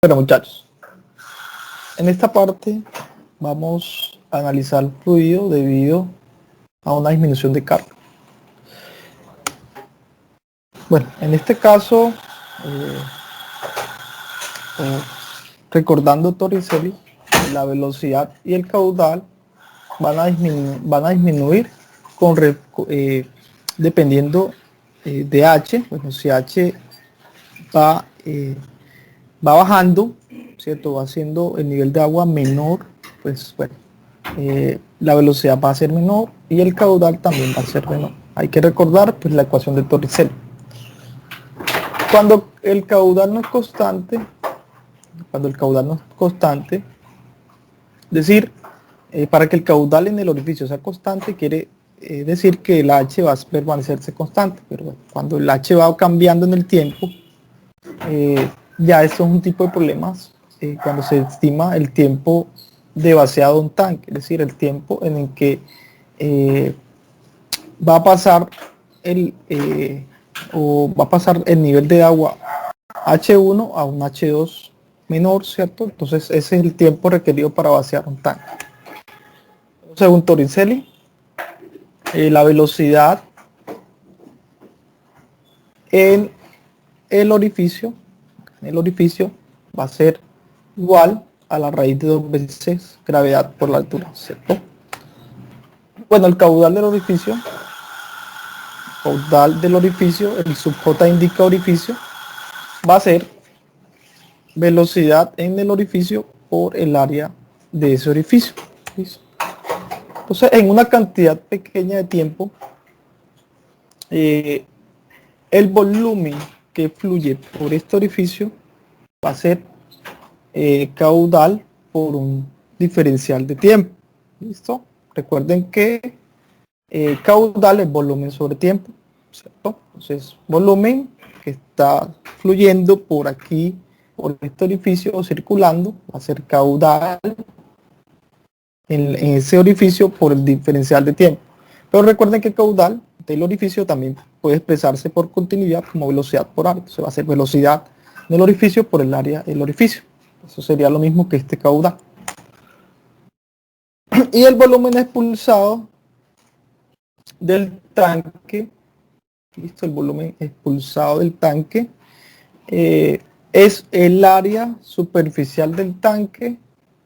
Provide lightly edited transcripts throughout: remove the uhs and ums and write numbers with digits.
Bueno, muchachos, en esta parte vamos a analizar el fluido debido a una disminución de carga. Bueno, en este caso, recordando Torricelli, la velocidad y el caudal van a disminuir dependiendo de H. Bueno, si H va bajando, ¿cierto? Va haciendo el nivel de agua menor, pues bueno, la velocidad va a ser menor y el caudal también va a ser menor. Hay que recordar pues la ecuación de Torricelli. Cuando el caudal no es constante, es decir, para que el caudal en el orificio sea constante, quiere decir que el H va a permanecerse constante, pero bueno, cuando el H va cambiando en el tiempo, ya esto es un tipo de problemas cuando se estima el tiempo de vaciado de un tanque, es decir, el tiempo en el que va a pasar el nivel de agua H1 a un H2 menor, ¿cierto? Entonces ese es el tiempo requerido para vaciar un tanque. Según Torricelli, la velocidad en el orificio va a ser igual a la raíz de 2 veces gravedad por la altura, ¿cierto? Bueno, el caudal del orificio, el sub J indica orificio, va a ser velocidad en el orificio por el área de ese orificio. ¿Listo? Entonces, en una cantidad pequeña de tiempo, el volumen que fluye por este orificio va a ser caudal por un diferencial de tiempo. ¿Listo? Recuerden que caudal es volumen sobre tiempo, ¿cierto? Entonces, volumen que está fluyendo por aquí, por este orificio o circulando, va a ser caudal en ese orificio por el diferencial de tiempo. Pero recuerden que el caudal del orificio también puede expresarse por continuidad como velocidad por área. Entonces va a ser velocidad del orificio por el área del orificio. Eso sería lo mismo que este caudal. Y el volumen expulsado del tanque, listo, el volumen expulsado del tanque es el área superficial del tanque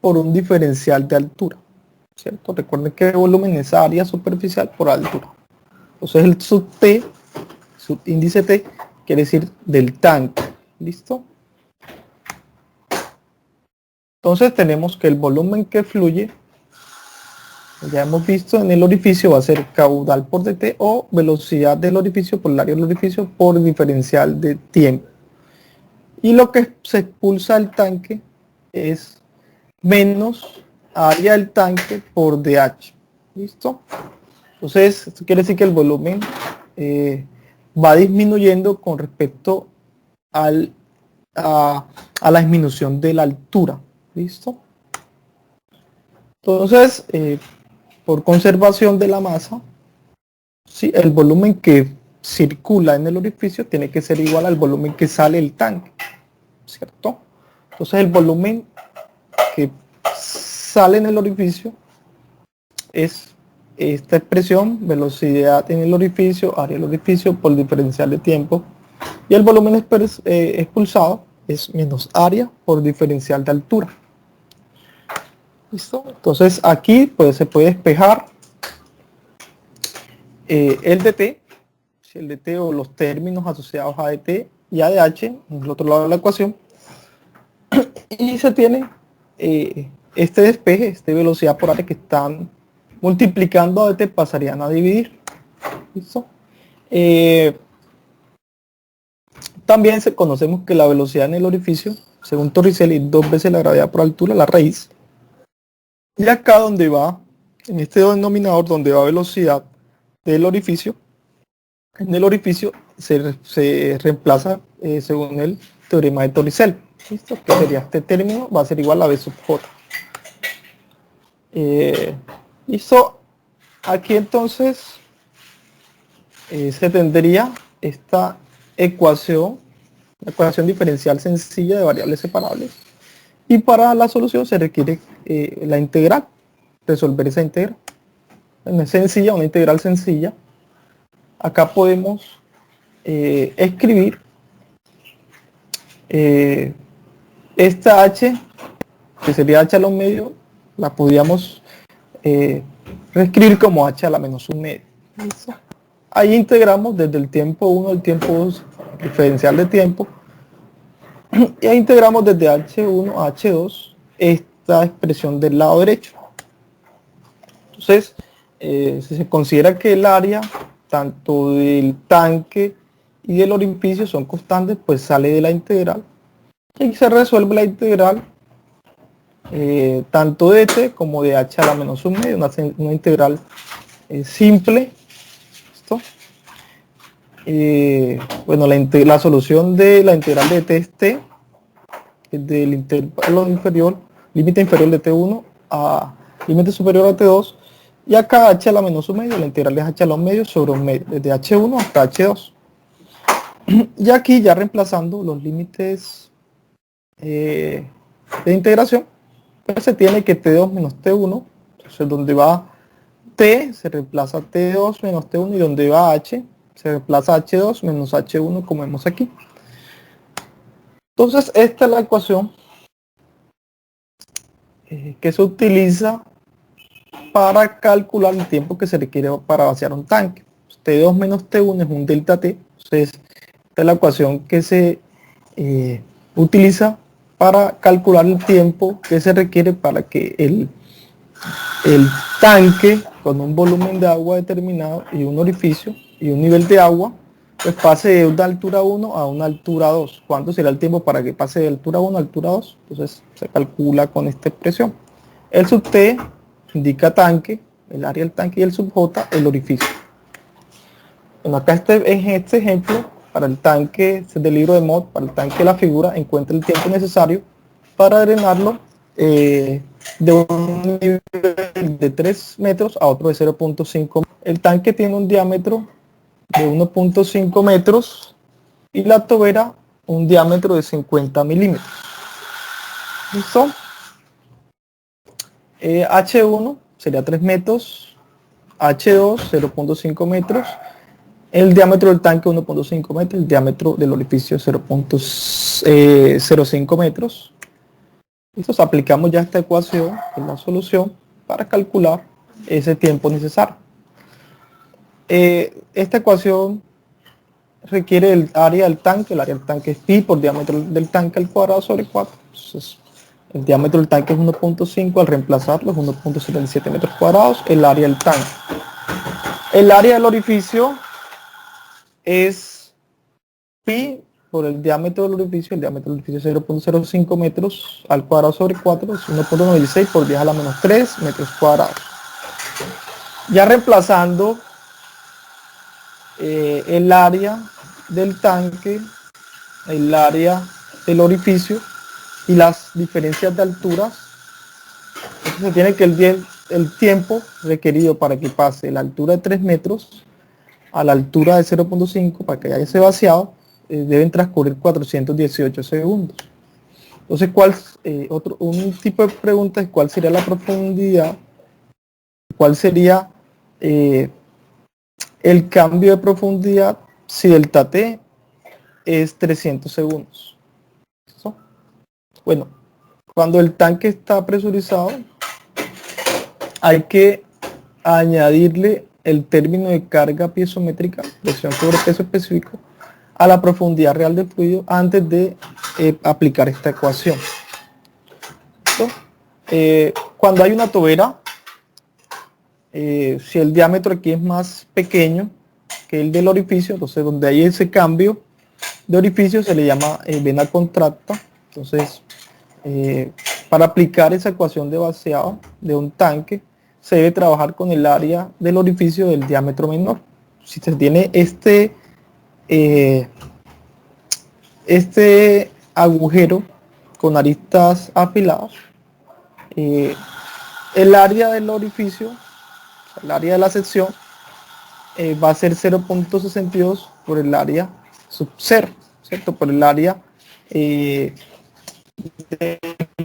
por un diferencial de altura, ¿cierto? Recuerden que el volumen es área superficial por altura. Entonces el sub T, subíndice T, quiere decir del tanque, ¿listo? Entonces tenemos que el volumen que fluye, ya hemos visto en el orificio, va a ser caudal por dt o velocidad del orificio por el área del orificio por diferencial de tiempo. Y lo que se expulsa del tanque es menos área del tanque por dH. ¿Listo? Entonces, esto quiere decir que el volumen va disminuyendo con respecto a la disminución de la altura. ¿Listo? Entonces, por conservación de la masa, sí, el volumen que circula en el orificio tiene que ser igual al volumen que sale del tanque, ¿cierto? Entonces el volumen que sale en el orificio es esta expresión, velocidad en el orificio, área del orificio por diferencial de tiempo, y el volumen expulsado es menos área por diferencial de altura. ¿Listo? Entonces aquí pues se puede despejar el dt, el dt o los términos asociados a dt y a dh en el otro lado de la ecuación, y se tiene este despeje, esta velocidad por área que están multiplicando a dt, pasarían a dividir. ¿Listo? También conocemos que la velocidad en el orificio, según Torricelli, 2 veces la gravedad por altura, la raíz. Y acá donde va, en este denominador donde va velocidad del orificio, en el orificio se reemplaza según el teorema de Torricelli. ¿Listo? Que sería este término, va a ser igual a V sub J. Listo. Aquí entonces se tendría esta ecuación, la ecuación diferencial sencilla de variables separables, Y para la solución se requiere la integral, resolver esa integral. Bueno, es sencilla, una integral sencilla. Acá podemos escribir esta h, que sería h a la 1 medio, la podríamos reescribir como h a la menos 1 medio. ¿Listo? Ahí integramos desde el tiempo 1 al tiempo 2, diferencial de tiempo, y ahí integramos desde h1 a h2 esta expresión del lado derecho. Entonces, si se considera que el área tanto del tanque y del orificio son constantes, pues sale de la integral y se resuelve la integral tanto de t como de h a la menos 1 medio, una integral simple. ¿Listo? Bueno, la solución de la integral de t es t, del intervalo inferior, límite inferior de t1 a límite superior a t2, y acá h a la menos 1 medio, la integral es h a la 1 medio sobre 1 medio, desde h1 hasta h2. Y aquí ya reemplazando los límites de integración, pues se tiene que t2 menos t1, entonces donde va t se reemplaza t2 menos t1, y donde va h se reemplaza h2 menos h1, como vemos aquí. Entonces esta es la ecuación que se utiliza para calcular el tiempo que se requiere para vaciar un tanque. T2 menos T1 es un delta T. Entonces, esta es la ecuación que se utiliza para calcular el tiempo que se requiere para que el tanque con un volumen de agua determinado y un orificio y un nivel de agua, pues pase de una altura 1 a una altura 2. ¿Cuánto será el tiempo para que pase de altura 1 a altura 2? Entonces se calcula con esta expresión. El sub T indica tanque, el área del tanque, y el sub J el orificio. Bueno, acá en este ejemplo, para el tanque del libro de mod, para el tanque de la figura, encuentra el tiempo necesario para drenarlo de un nivel de 3 metros a otro de 0.5. El tanque tiene un diámetro de 1.5 metros y la tobera un diámetro de 50 milímetros. ¿Listo? H1 sería 3 metros, H2 0.5 metros, el diámetro del tanque 1.5 metros, el diámetro del orificio 0.05 metros. Entonces aplicamos ya esta ecuación en la solución para calcular ese tiempo necesario. Esta ecuación requiere el área del tanque. El área del tanque es pi por diámetro del tanque al cuadrado sobre 4. Entonces, el diámetro del tanque es 1.5, al reemplazarlo es 1.77 metros cuadrados, el área del tanque. El área del orificio es pi por el diámetro del orificio. El diámetro del orificio es 0.05 metros al cuadrado sobre 4, es 1.96 por 10 a la menos 3 metros cuadrados. Ya reemplazando el área del tanque, el área del orificio y las diferencias de alturas, se tiene que el tiempo requerido para que pase la altura de 3 metros a la altura de 0.5 para que haya ese vaciado, deben transcurrir 418 segundos. Entonces, un tipo de pregunta es cuál sería la profundidad, cuál sería el cambio de profundidad si delta T es 300 segundos. ¿Listo? Bueno, cuando el tanque está presurizado, hay que añadirle el término de carga piezométrica, presión sobre peso específico, a la profundidad real del fluido antes de aplicar esta ecuación. Cuando hay una tobera, si el diámetro aquí es más pequeño que el del orificio, entonces donde hay ese cambio de orificio se le llama vena contracta. Entonces, para aplicar esa ecuación de vaciado de un tanque, se debe trabajar con el área del orificio del diámetro menor. Si se tiene este agujero con aristas afiladas, el área del orificio, el área de la sección, va a ser 0.62 por el área sub 0, ¿cierto? Por el área del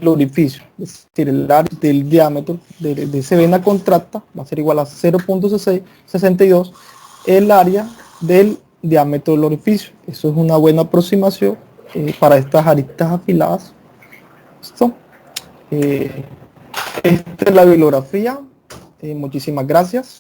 del orificio, es decir, el área del diámetro de esa vena contracta va a ser igual a 0.62 el área del diámetro del orificio. Eso es una buena aproximación para estas aristas afiladas. ¿Listo? Esta es la bibliografía. Muchísimas gracias.